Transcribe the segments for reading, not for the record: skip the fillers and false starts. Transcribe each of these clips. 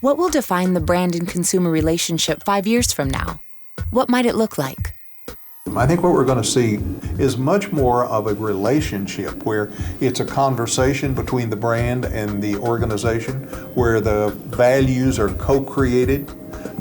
What will define the brand and consumer relationship 5 years from now? What might it look like? I think what we're going to see is much more of a relationship where it's a conversation between the brand and the organization, where the values are co-created.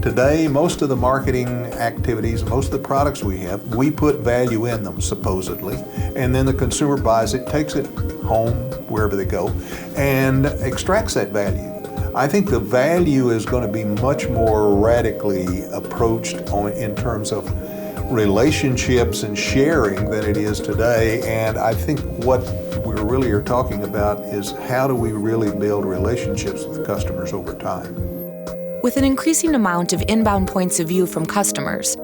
Today, most of the marketing activities, most of the products we have, we put value in them, supposedly, and then the consumer buys it, takes it home, wherever they go, and extracts that value. I think the value is going to be much more radically approached in terms of relationships and sharing than it is today, and I think what we really are talking about is how do we really build relationships with customers over time. With an increasing amount of inbound points of view from customers,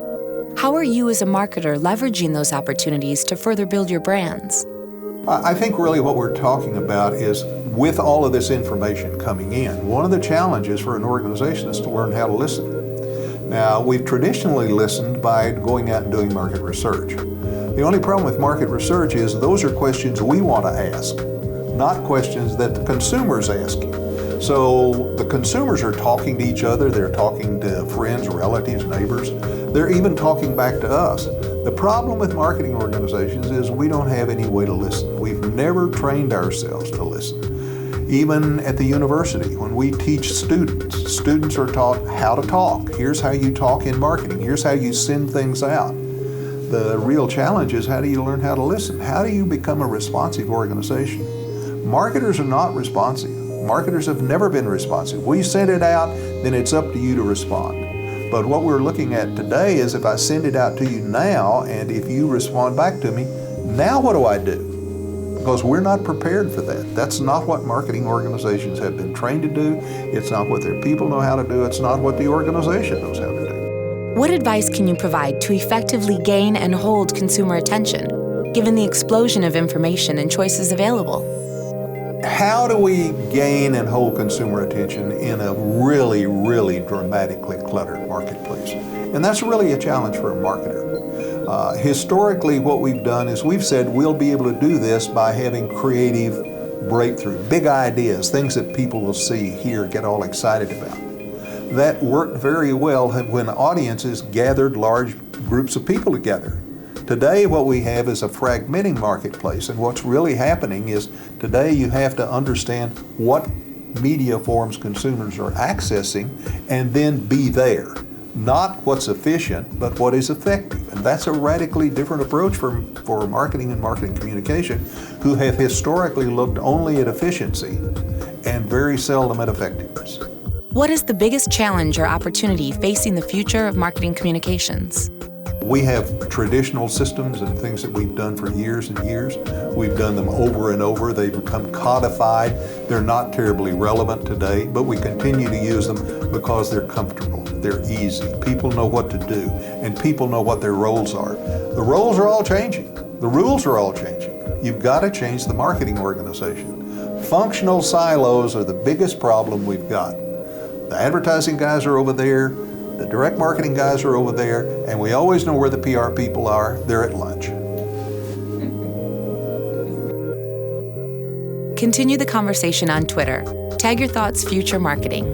how are you as a marketer leveraging those opportunities to further build your brands? I think really what we're talking about is, with all of this information coming in, one of the challenges for an organization is to learn how to listen. Now, we've traditionally listened by going out and doing market research. The only problem with market research is those are questions we want to ask, not questions that the consumer's asking. So the consumers are talking to each other, they're talking to friends, relatives, neighbors, they're even talking back to us. The problem with marketing organizations is we don't have any way to listen. We've never trained ourselves to listen. Even at the university, when we teach students, students are taught how to talk. Here's how you talk in marketing. Here's how you send things out. The real challenge is, how do you learn how to listen? How do you become a responsive organization? Marketers are not responsive. Marketers have never been responsive. We send it out, then it's up to you to respond. But what we're looking at today is, if I send it out to you now, and if you respond back to me, now what do I do? Because we're not prepared for that. That's not what marketing organizations have been trained to do. It's not what their people know how to do. It's not what the organization knows how to do. What advice can you provide to effectively gain and hold consumer attention, given the explosion of information and choices available? How do we gain and hold consumer attention in a really, really dramatically cluttered marketplace? And that's really a challenge for a marketer. Historically, what we've done is we've said we'll be able to do this by having creative breakthrough, big ideas, things that people will see, hear, get all excited about. That worked very well when audiences gathered large groups of people together. Today, what we have is a fragmenting marketplace, and what's really happening is today you have to understand what media forms consumers are accessing and then be there. Not what's efficient, but what is effective. And that's a radically different approach for marketing and marketing communication, who have historically looked only at efficiency and very seldom at effectiveness. What is the biggest challenge or opportunity facing the future of marketing communications? We have traditional systems and things that we've done for years and years. We've done them over and over. They've become codified. They're not terribly relevant today, but we continue to use them because they're comfortable. They're easy. People know what to do, and people know what their roles are. The roles are all changing. The rules are all changing. You've got to change the marketing organization. Functional silos are the biggest problem we've got. The advertising guys are over there, the direct marketing guys are over there, and we always know where the PR people are. They're at lunch. Continue the conversation on Twitter. Tag your thoughts Future Marketing.